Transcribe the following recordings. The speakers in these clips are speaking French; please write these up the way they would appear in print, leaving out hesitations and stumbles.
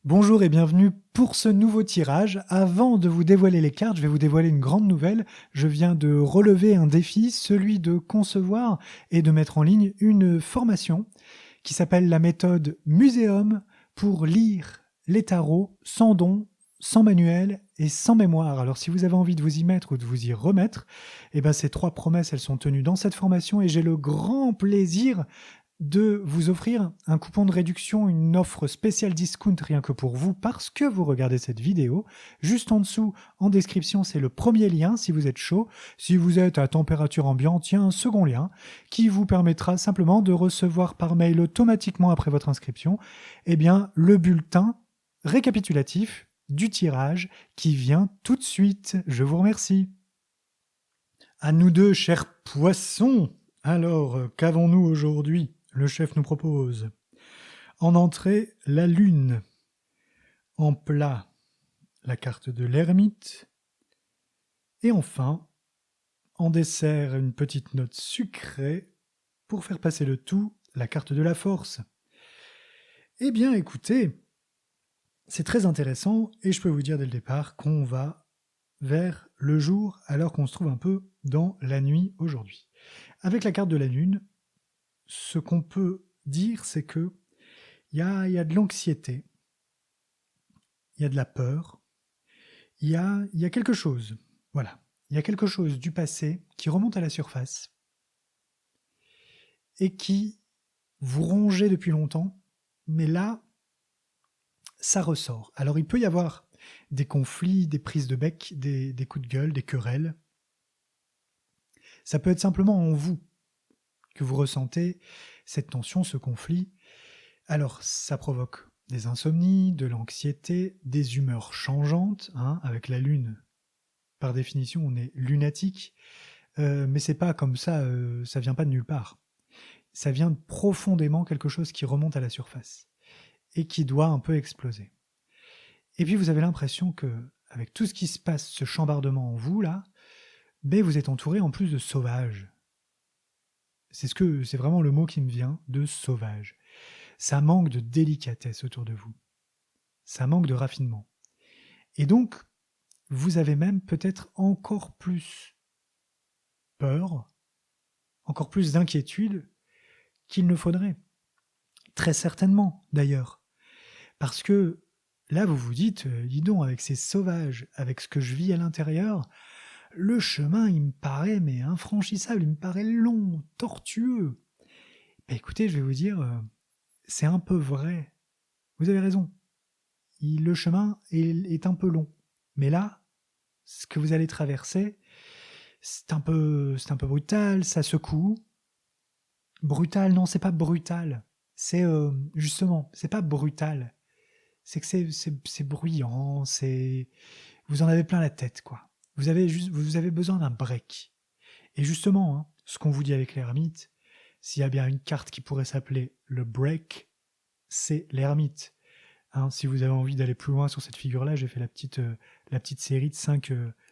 Bonjour et bienvenue pour ce nouveau tirage. Avant de vous dévoiler les cartes, je vais vous dévoiler une grande nouvelle. Je viens de relever un défi, celui de concevoir et de mettre en ligne une formation qui s'appelle la méthode Muséum pour lire les tarots sans don, sans manuel et sans mémoire. Alors si vous avez envie de vous y mettre ou de vous y remettre, ces trois promesses, elles sont tenues dans cette formation et j'ai le grand plaisir de vous offrir un coupon de réduction, une offre spéciale discount rien que pour vous parce que vous regardez cette vidéo. Juste en dessous, en description, c'est le premier lien si vous êtes chaud. Si vous êtes à température ambiante, il y a un second lien qui vous permettra simplement de recevoir par mail automatiquement après votre inscription le bulletin récapitulatif du tirage qui vient tout de suite. Je vous remercie. À nous deux, chers poissons. Alors, qu'avons-nous aujourd'hui ? Le chef nous propose en entrée la lune, en plat la carte de l'ermite, et enfin, en dessert une petite note sucrée pour faire passer le tout, la carte de la force. Eh bien écoutez, c'est très intéressant et je peux vous dire dès le départ qu'on va vers le jour alors qu'on se trouve un peu dans la nuit aujourd'hui. Avec la carte de la lune, ce qu'on peut dire c'est que il y a de l'anxiété, il y a de la peur, il y a quelque chose, voilà. Il y a quelque chose du passé qui remonte à la surface et qui vous rongeait depuis longtemps, mais là, ça ressort. Alors il peut y avoir des conflits, des prises de bec, des coups de gueule, des querelles. Ça peut être simplement en vous que vous ressentez cette tension, ce conflit. Alors ça provoque des insomnies, de l'anxiété, des humeurs changeantes, avec la lune. Par définition, on est lunatique, mais c'est pas comme ça, ça vient pas de nulle part. Ça vient de profondément quelque chose qui remonte à la surface et qui doit un peu exploser. Et puis vous avez l'impression que, avec tout ce qui se passe, ce chambardement en vous là, vous êtes entouré en plus de sauvages. C'est vraiment le mot qui me vient, de sauvage. Ça manque de délicatesse autour de vous. Ça manque de raffinement. Et donc, vous avez même peut-être encore plus peur, encore plus d'inquiétude qu'il ne faudrait. Très certainement, d'ailleurs. Parce que là, vous vous dites, dis donc, avec ces sauvages, avec ce que je vis à l'intérieur, le chemin, il me paraît mais infranchissable, il me paraît long, tortueux. Écoutez, je vais vous dire, c'est un peu vrai. Vous avez raison. Le chemin est un peu long. Mais là, ce que vous allez traverser, c'est un peu brutal, ça secoue. Brutal, non, c'est pas brutal. C'est justement, c'est pas brutal. C'est que c'est bruyant, vous en avez plein la tête, quoi. Vous avez besoin d'un break. Et justement, ce qu'on vous dit avec l'ermite, s'il y a bien une carte qui pourrait s'appeler le break, c'est l'ermite. Si vous avez envie d'aller plus loin sur cette figure-là, j'ai fait la petite série de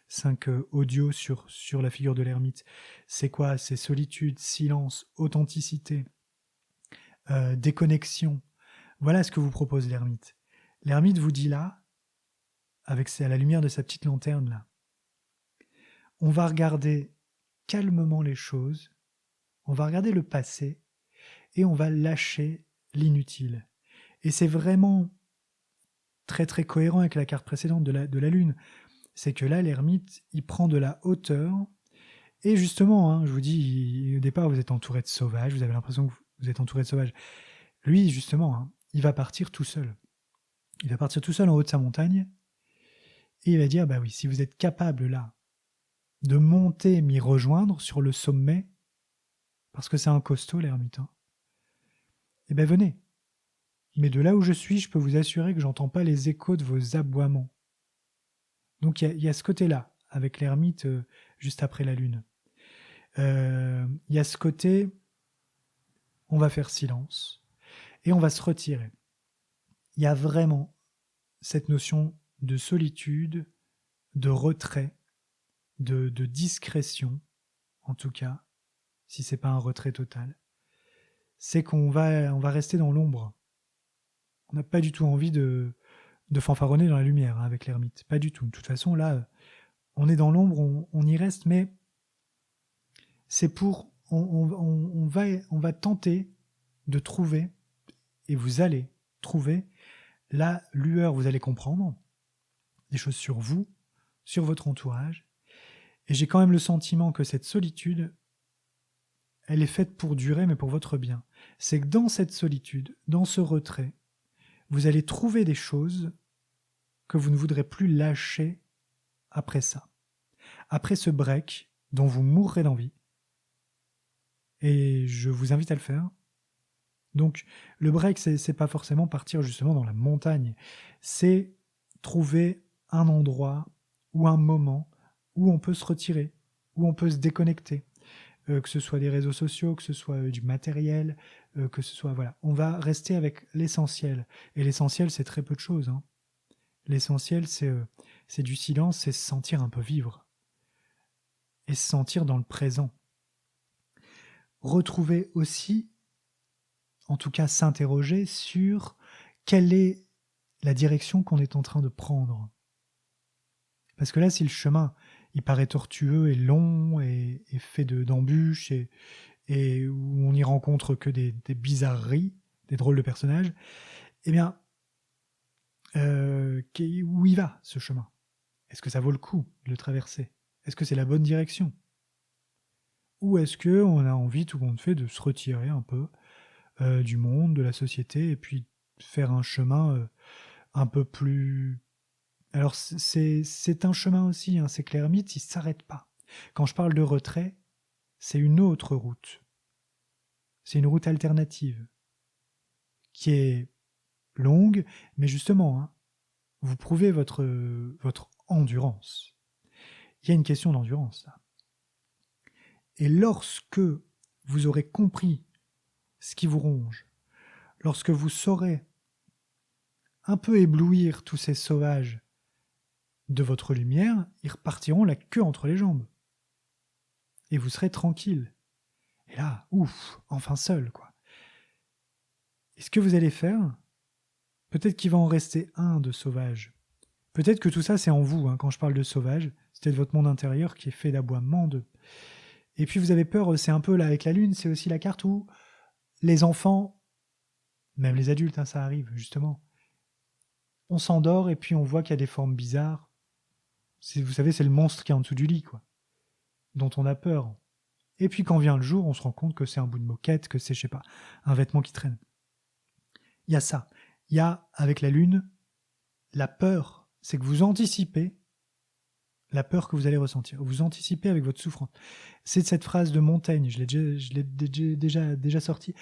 5 audios sur la figure de l'ermite. C'est quoi ? C'est solitude, silence, authenticité, déconnexion. Voilà ce que vous propose l'ermite. L'ermite vous dit là, à la lumière de sa petite lanterne là, on va regarder calmement les choses, on va regarder le passé et on va lâcher l'inutile. Et c'est vraiment très très cohérent avec la carte précédente de la Lune. C'est que là, l'ermite, il prend de la hauteur. Et justement, je vous dis, au départ, vous êtes entouré de sauvages, vous avez l'impression que vous êtes entouré de sauvages. Lui, justement, il va partir tout seul. Il va partir tout seul en haut de sa montagne. Et il va dire, bah oui, si vous êtes capable là de monter, m'y rejoindre sur le sommet, parce que c'est un costaud l'ermite, venez. Mais de là où je suis, je peux vous assurer que j'entends pas les échos de vos aboiements. Donc il y a ce côté-là, avec l'ermite juste après la lune. Il y a ce côté, on va faire silence, et on va se retirer. Il y a vraiment cette notion de solitude, de retrait, de discrétion, en tout cas, si c'est pas un retrait total. C'est qu'on va rester dans l'ombre. On n'a pas du tout envie de de fanfaronner dans la lumière avec l'ermite. Pas du tout. De toute façon, là, on est dans l'ombre, on y reste, mais c'est pour... on va tenter de trouver, et vous allez trouver la lueur, vous allez comprendre des choses sur vous, sur votre entourage. Et j'ai quand même le sentiment que cette solitude, elle est faite pour durer, mais pour votre bien. C'est que dans cette solitude, dans ce retrait, vous allez trouver des choses que vous ne voudrez plus lâcher après ça. Après ce break dont vous mourrez d'envie. Et je vous invite à le faire. Donc, le break, c'est pas forcément partir justement dans la montagne. C'est trouver un endroit ou un moment où on peut se retirer, où on peut se déconnecter. Que ce soit des réseaux sociaux, que ce soit du matériel, que ce soit... Voilà. On va rester avec l'essentiel. Et l'essentiel, c'est très peu de choses. Hein. L'essentiel, c'est du silence, c'est se sentir un peu vivre. Et se sentir dans le présent. Retrouver aussi, en tout cas s'interroger sur quelle est la direction qu'on est en train de prendre. Parce que là, si le chemin, il paraît tortueux et long et fait d'embûches et où on n'y rencontre que des bizarreries, des drôles de personnages, eh bien, où il va ce chemin? Est-ce que ça vaut le coup de le traverser? Est-ce que c'est la bonne direction? Ou est-ce qu'on a envie, tout compte fait, de se retirer un peu du monde, de la société, et puis faire un chemin un peu plus... Alors c'est un chemin aussi, hein, c'est que l'ermite, il ne s'arrête pas. Quand je parle de retrait, c'est une autre route. C'est une route alternative qui est longue, mais justement, hein, vous prouvez votre endurance. Il y a une question d'endurance là. Et lorsque vous aurez compris ce qui vous ronge, lorsque vous saurez un peu éblouir tous ces sauvages de votre lumière, ils repartiront la queue entre les jambes. Et vous serez tranquille. Et là, ouf, enfin seul, quoi. Et ce que vous allez faire, peut-être qu'il va en rester un de sauvage. Peut-être que tout ça, c'est en vous, hein, quand je parle de sauvage. C'est peut-être votre monde intérieur qui est fait d'aboiements, de... Et puis vous avez peur, c'est un peu là avec la lune, c'est aussi la carte où les enfants, même les adultes, hein, ça arrive, justement. On s'endort et puis on voit qu'il y a des formes bizarres. Vous savez, c'est le monstre qui est en dessous du lit, quoi, dont on a peur. Et puis quand vient le jour, on se rend compte que c'est un bout de moquette, que c'est, je sais pas, un vêtement qui traîne. Il y a ça. Il y a, avec la lune, la peur. C'est que vous anticipez la peur que vous allez ressentir. Vous anticipez avec votre souffrance. C'est cette phrase de Montaigne, je l'ai déjà sortie.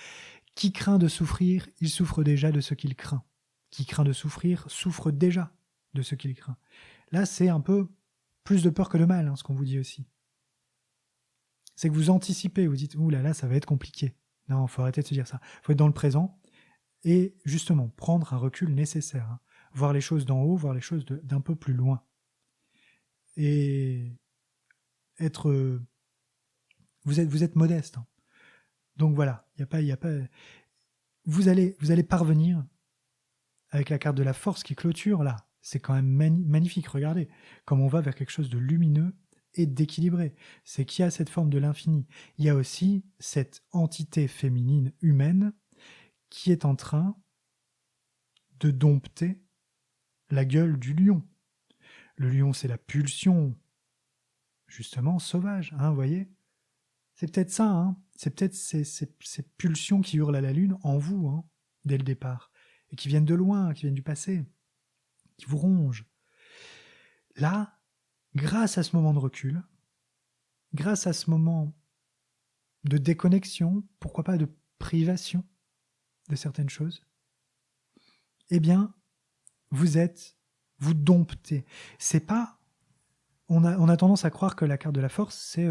Qui craint de souffrir, il souffre déjà de ce qu'il craint. Qui craint de souffrir, souffre déjà de ce qu'il craint. Là, c'est un peu plus de peur que de mal, hein, ce qu'on vous dit aussi. C'est que vous anticipez, vous dites, ouh là là, ça va être compliqué. Non, il faut arrêter de se dire ça. Il faut être dans le présent et justement prendre un recul nécessaire. Hein. Voir les choses d'en haut, voir les choses d'un peu plus loin. Et être... vous êtes modeste. Hein. Donc voilà, il y a pas... Vous allez parvenir avec la carte de la force qui clôture là. C'est quand même magnifique, regardez, comme on va vers quelque chose de lumineux et d'équilibré. C'est qu'il y a cette forme de l'infini. Il y a aussi cette entité féminine humaine qui est en train de dompter la gueule du lion. Le lion, c'est la pulsion, justement, sauvage, hein, vous voyez? C'est peut-être ça, hein? C'est peut-être ces pulsions qui hurlent à la lune en vous, hein, dès le départ, et qui viennent de loin, qui viennent du passé, qui vous rongent. Là, grâce à ce moment de recul, grâce à ce moment de déconnexion, pourquoi pas de privation de certaines choses, eh bien, vous domptez. C'est pas... On a tendance à croire que la carte de la force, c'est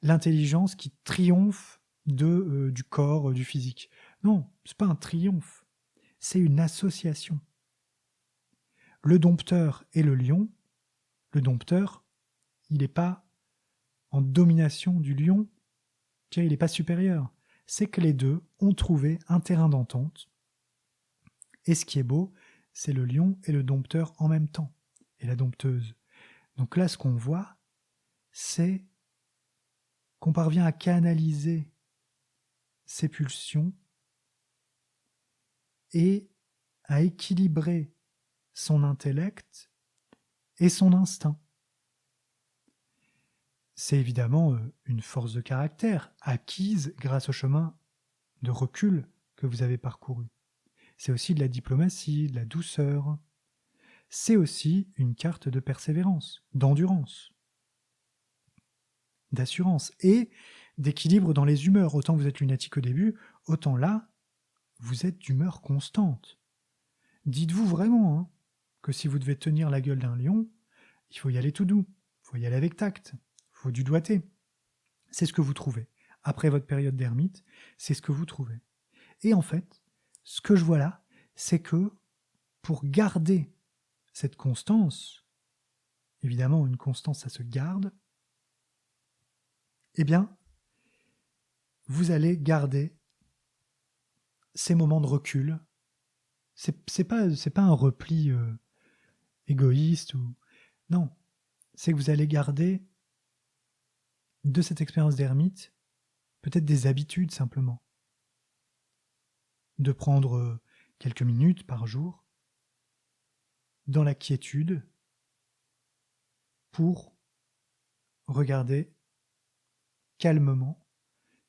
l'intelligence qui triomphe du corps, du physique. Non, c'est pas un triomphe, c'est une association. Le dompteur et le lion, le dompteur, il n'est pas en domination du lion, il n'est pas supérieur. C'est que les deux ont trouvé un terrain d'entente. Et ce qui est beau, c'est le lion et le dompteur en même temps, et la dompteuse. Donc là, ce qu'on voit, c'est qu'on parvient à canaliser ses pulsions et à équilibrer son intellect et son instinct. C'est évidemment une force de caractère acquise grâce au chemin de recul que vous avez parcouru. C'est aussi de la diplomatie, de la douceur. C'est aussi une carte de persévérance, d'endurance, d'assurance et d'équilibre dans les humeurs. Autant vous êtes lunatique au début, autant là, vous êtes d'humeur constante. Dites-vous vraiment que si vous devez tenir la gueule d'un lion, il faut y aller tout doux, il faut y aller avec tact, il faut du doigté. C'est ce que vous trouvez. Après votre période d'ermite, c'est ce que vous trouvez. Et en fait, ce que je vois là, c'est que pour garder cette constance, évidemment une constance ça se garde, eh bien, vous allez garder ces moments de recul. C'est pas un repli égoïste ou non, c'est que vous allez garder de cette expérience d'ermite peut-être des habitudes simplement, de prendre quelques minutes par jour dans la quiétude pour regarder calmement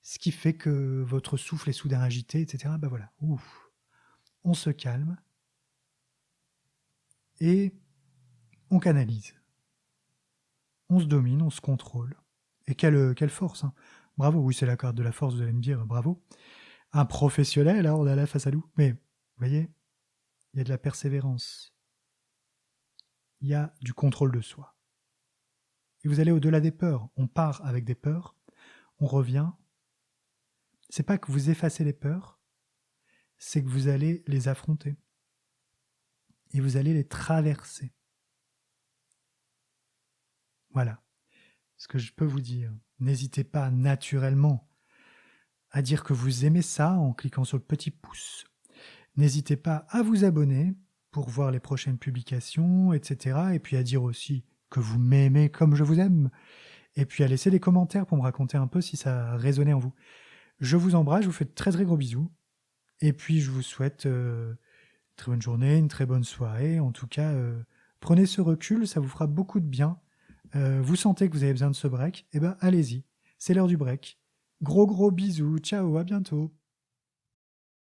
ce qui fait que votre souffle est soudain agité, etc. Ben voilà, ouf, on se calme et on canalise. On se domine, on se contrôle. Et quelle force, hein. Bravo, oui, c'est la carte de la force, vous allez me dire, bravo. Un professionnel, là, on a là face à nous. Mais, vous voyez, il y a de la persévérance. Il y a du contrôle de soi. Et vous allez au-delà des peurs. On part avec des peurs, on revient. C'est pas que vous effacez les peurs, c'est que vous allez les affronter. Et vous allez les traverser. Voilà ce que je peux vous dire. N'hésitez pas naturellement à dire que vous aimez ça en cliquant sur le petit pouce. N'hésitez pas à vous abonner pour voir les prochaines publications, etc. Et puis à dire aussi que vous m'aimez comme je vous aime. Et puis à laisser des commentaires pour me raconter un peu si ça a résonné en vous. Je vous embrasse, je vous fais de très très gros bisous. Et puis je vous souhaite une très bonne journée, une très bonne soirée. En tout cas, prenez ce recul, ça vous fera beaucoup de bien. Vous sentez que vous avez besoin de ce break, eh ben allez-y, c'est l'heure du break. Gros bisous, ciao, à bientôt.